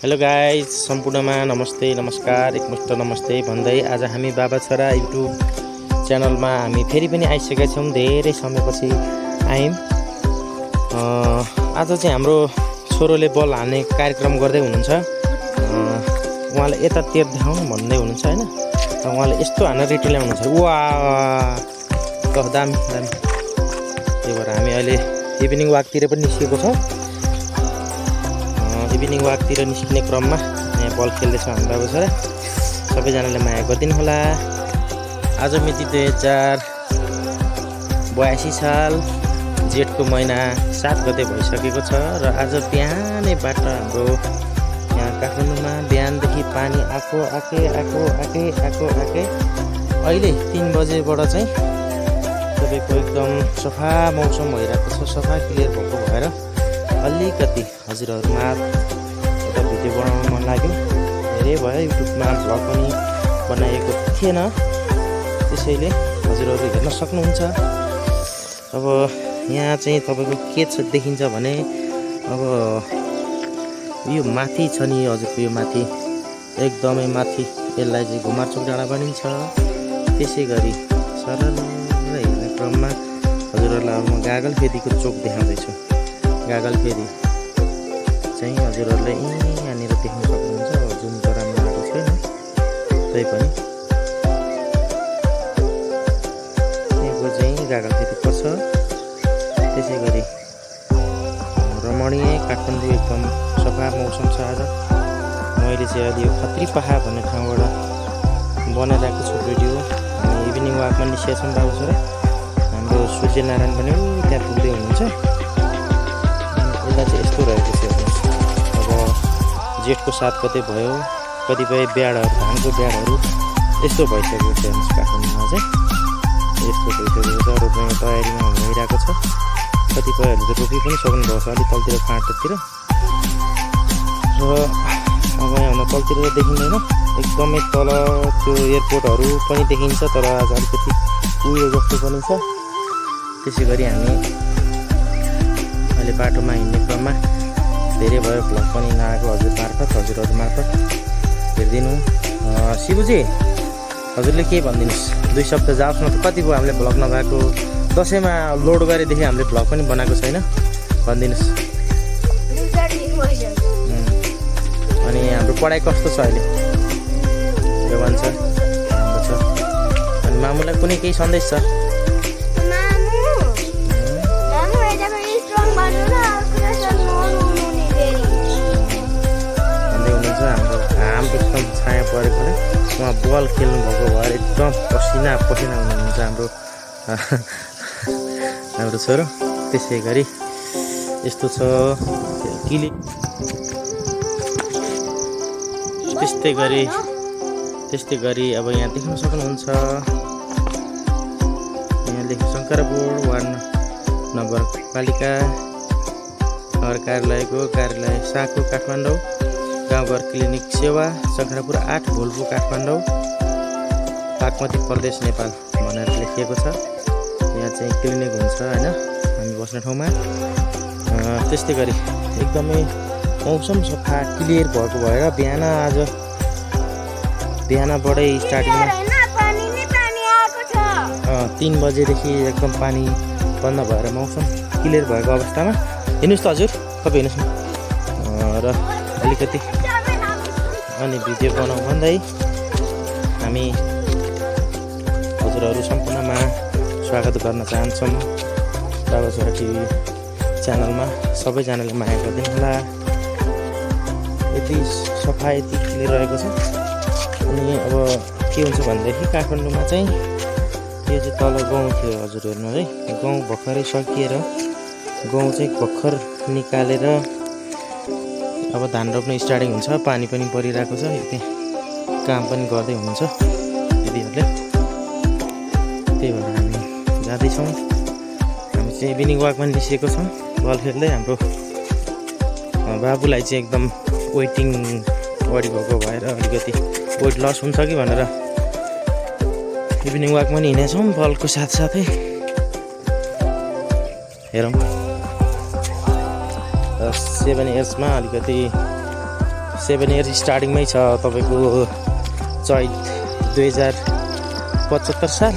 Hello guys, सम्पूर्णमा नमस्ते नमस्कार एकमुष्ट नमस्ते भन्दै आज हामी बाबा छोरा युट्युब च्यानलमा हामी फेरि पनि आइसकेका छौँ। धेरै समयपछि आयौँ। आज चाहिँ हाम्रो छोरोले बल हान्ने कार्यक्रम गर्दै हुनुहुन्छ। उहाँले यता तेर देखाउनु भन्दै हुनुहुन्छ हैन। उहाँले यस्तो हान्न रेटी ल्याउनुहुन्छ। वा दामी दामी। त्यही भएर हामी अहिले इभिनिङ वाकतिर पनि निस्केको छौँ। इभिनिङ वाकतिर निस्किने क्रममा यहाँ बल खेल्दैछौँ हामी बाबु छोरा। सबैजनाले माया गरिदिनु होला। आज मिति 2082 साल जेठको महिना 7 गते भइसकेको छ र आज बिहानैबाट हाम्रो यहाँ काठमाडौँमा बिहानदेखि पानी आएको अहिले 3 बजेबाट चाहिँ तपाईँको एकदम सफा मौसम भइरहेको छ। सफा क्लियर भएको भएर अलिकति हजुरहरूमा एउटा भिडियो बनाउन मन लाग्यो। धेरै भयो, युट्युबमा भ्लग पनि बनाएको थिएन, त्यसैले हजुरहरू हेर्न सक्नुहुन्छ। अब यहाँ चाहिँ तपाईँको के छ देखिन्छ भने अब यो माथि छ नि हजुरको, यो माथि एकदमै माथि यसलाई चाहिँ घुमारचोक डाँडा भनिन्छ। त्यसै गरी सरल हेर्ने क्रममा हजुरहरूलाई अब म गागल फेदीको चोक देखाउँदैछु। गागल फेदी चाहिँ हजुरहरूले यहाँनिर देख्न सक्नुहुन्छ। जुन त राम्रो आएको छैन तै पनि यहाँको चाहिँ गागल फेदी पर्छ। त्यसै गरी रमणीय काठमाडौँ एकदम सफा मौसम छ। आज मैले चाहिँ अहिले यो खत्री पहाड भन्ने ठाउँबाट बनाइरहेको छु भिडियो। हामी इभिनिङ वाकमा निस्केका छौँ बाबु छोरा। हाम्रो सूर्यनारायण पनि त्यहाँ पुग्दै हुनुहुन्छ। यसलाई चाहिँ यस्तो रहेको छ। अब जेठको 7 गते भयो, कतिपय ब्याडहरू धानको ब्याडहरू यस्तो भइसकेको छ। हेर्नुहोस् काठमाडौँमा चाहिँ यस्तो भइसकेको छ। रोप्ने तयारीमा भइरहेको छ। कतिपयहरूले चाहिँ रोपी पनि सक्नुभएको छ अलिक तलतिर फाँटतिर। र अब यहाँभन्दा तलतिर त देखिँदैन, एकदमै तल त्यो एयरपोर्टहरू पनि देखिन्छ, तर आज अलिकति उयो जस्तो पनि छ। त्यसै गरी हामी अहिले बाटोमा हिँड्ने क्रममा धेरै भयो भ्लग पनि नआएको हजुरहरू मार्फत हेरिदिनु। शिवजी हजुरले के भनिदिनुहोस्, 2 शब्द जाओस् न त। कति भयो हामीले भ्लग नभएको? दसैँमा लोड गरेदेखि हामीले भ्लग पनि बनाएको छैन, भनिदिनुहोस्। अनि हाम्रो पढाइ कस्तो छ अहिले? के भन्छ? राम्रो छ। अनि मामुलाई कुनै केही सन्देश छ? एकदम छाया परेको है। उहाँ बल खेल्नु भएको भएर एकदम पसिना हुनुहुन्छ हाम्रो छोरो। त्यसै गरी यस्तो छ किली। त्यस्तै गरी अब यहाँ देख्न सक्नुहुन्छ, यहाँ लेख्नु शङ्करपुर वार्ड नगरपालिका नगर कार्यालयको कार्यालय साको काठमाडौँ, गाउँघर क्लिनिक सेवा शङ्करपुर 8 भोलपु काठमाडौँ, बागमती प्रदेश नेपाल भनेर लेखिएको छ। यहाँ चाहिँ क्लिनिक हुन्छ हैन हामी बस्ने ठाउँमा। त्यस्तै गरी एकदमै मौसम सफा क्लियर भएको भएर आज बिहानबाटै स्टार्टिङमा 3 बजेदेखि एकदम पानी बन्द भएर मौसम क्लियर भएको अवस्थामा हेर्नुहोस् त हजुर, तपाईँ हेर्नुहोस् न। र अलिकति अनि भिडियो बनाउँ भन्दै हामी हजुरहरू सम्पूर्णमा स्वागत गर्न चाहन्छौँ बाबा छोरा टिभी च्यानलमा। सबैजनाले माया गरिदिनु होला। यति सफा यति क्लियर रहेको छ। अनि अब के हुन्छ भनेदेखि काठमाडौँमा चाहिँ यो चाहिँ तल गाउँ थियो हजुर, हेर्नु है। गाउँ भर्खरै सकिएर गाउँ चाहिँ भर्खर निकालेर अब धान रोप्ने स्टार्टिङ हुन्छ। पानी पनि परिरहेको छ। त्यहाँ काम पनि गर्दै हुनुहुन्छ दिदीहरूले। त्यही भएर हामी जाँदैछौँ। हामी चाहिँ इभिनिङ वाकमा निस्केको छौँ बल खेल्दै। हाम्रो बाबुलाई चाहिँ एकदम वेटिङ बढी भएको भएर अलिकति वेट लस हुन्छ कि भनेर इभिनिङ वाकमा नि हिँडेछौँ बलको साथसाथै। हेरौँ 7 इयर्समा अलिकति 7 इयर्स स्टार्टिङमै छ तपाईँको चैत 2075 साल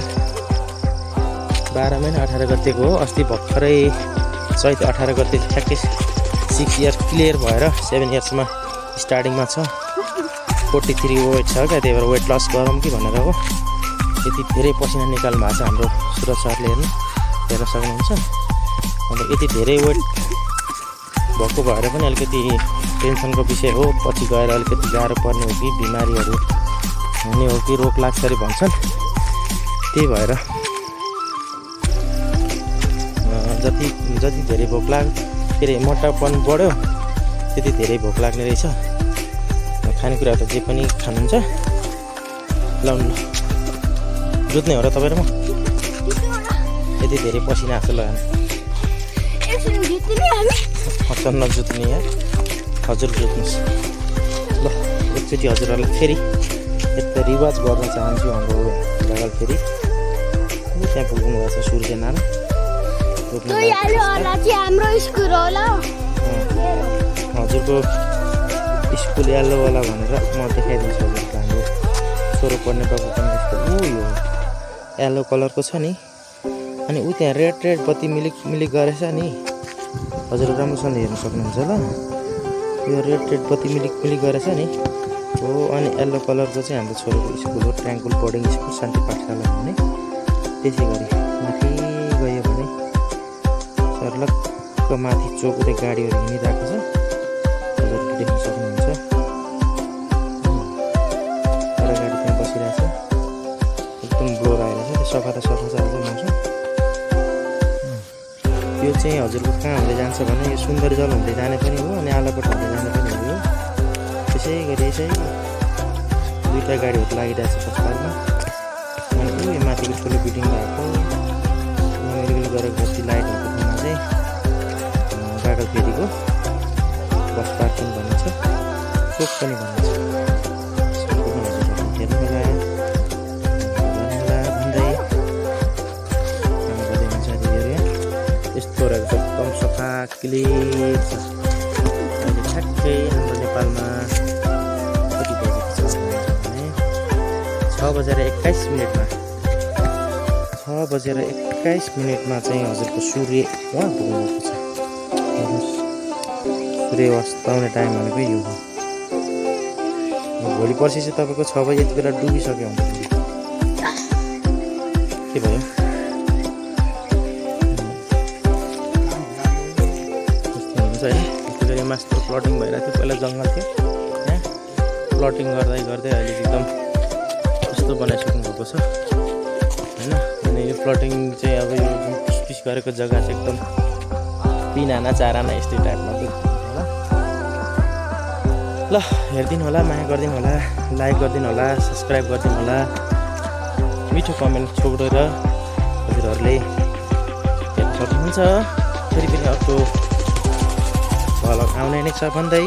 12 महिना 18 गतेको हो। अस्ति भर्खरै चैत 18 गते ठ्याक्कै 6 इयर्स क्लियर भएर 7 इयर्समा स्टार्टिङमा छ। 43 वेट छ क्या, त्यही भएर वेट लस गरौँ कि भनेर हो। यति धेरै पसिना निकाल्नु भएको छ हाम्रो सुरज सरले, हेर्न सक्नुहुन्छ। अन्त यति धेरै वेट भएको भएर पनि अलिकति टेन्सनको विषय हो। पछि गएर अलिकति गाह्रो पर्ने हो कि बिमारीहरू हुने हो कि रोग लाग्छ अरे भन्छन्। त्यही भएर जति धेरै भोक के अरे मोटापन बढ्यो त्यति धेरै भोक लाग्ने रहेछ। खानेकुरा त जे पनि खानुहुन्छ लाउनु जुत्ने हो र तपाईँ र म। यति धेरै पसिना आएको लगाएन हचन नजुत्ने यार। हजुर जुत्नुहोस् ल। एकचोटि हजुरहरूलाई फेरि यता रिवाज गर्न चाहन्छु हाम्रो गागल फेरि। त्यहाँ पुग्नु भएको छ सूर्यनारायण हजुरको स्कुल येल्लोवाला भनेर म देखाइदिन्छु हजुरको। हाम्रो छोरो पढ्ने बाबुको स्कुल यो येल्लो कलरको छ नि, अनि ऊ त्यहाँ रेड बत्ती मिलिक गरेछ नि। हजुर राम्रोसँगले हेर्न सक्नुहुन्छ ल। यो रेड बत्ती मिलिक गरेछ नि हो। अनि येल्लो कलरको चाहिँ हाम्रो छोरोको स्कुल हो, ट्र्याङ्कुल बोर्डिङ स्कुल शान्ति पाठशाला भन्ने। त्यसै गरी माथि गयो भने सर्लक्क माथि चोक उतै गाडीहरू हिँडिरहेको छ, हजुरले देख्न सक्नुहुन्छ। तर गाडी त्यहाँ बसिरहेछ, एकदम ब्लोर आइरहेछ। त्यो सफा छ आज मौसम। यो चाहिँ हजुरको कहाँ हुँदै जान्छ भने यो सुन्दरजल हुँदै जाने पनि हो अनि आलापट हुँदै जाने पनि हो। त्यसै गरी यसै दुईवटा गाडीहरू लागिरहेछ पछाडिमा। अनि ऊ माथिको ठुलो बिल्डिङ भएको मेडिकल गरेर बस्ती लाइट भएको ठाउँमा चाहिँ गागल फेरीको बस पार्किङ भन्ने छ, चोक पनि भन्ने छ। हेर्नु होला भन्दै यस्तो रहेको एकदम सफा क्लियर छ। अहिले ठ्याक्कै हाम्रो नेपालमा कति बजेको छ भने 6:21 चाहिँ हजुरको सूर्य उहाँ पुग्नुभएको छ। सूर्य अस्त आउने टाइम भनेको यो हो। भोलि पर्सि चाहिँ तपाईँको 6 बजी यति बेला डुबिसक्यो हुन्छ। के भयो यति गरी मास्टर प्लटिङ भइरहेको थियो। पहिला जङ्गल थियो, यहाँ प्लटिङ गर्दै अहिले एकदम कस्तो बनाइसक्नु भएको छ होइन। अनि यो प्लटिङ चाहिँ अब यो जुन पिस गरेको जग्गा चाहिँ एकदम 3 आना 4 आना यस्तै टाइपमा होला। ल हेरिदिनु होला, माया गरिदिनु होला, लाइक गरिदिनु होला, सब्सक्राइब गरिदिनु होला, मिठो कमेन्ट छोडेर हजुरहरूले हेर्न सक्नुहुन्छ। फेरि पनि अर्को भ्लग आउने नै छ भन्दै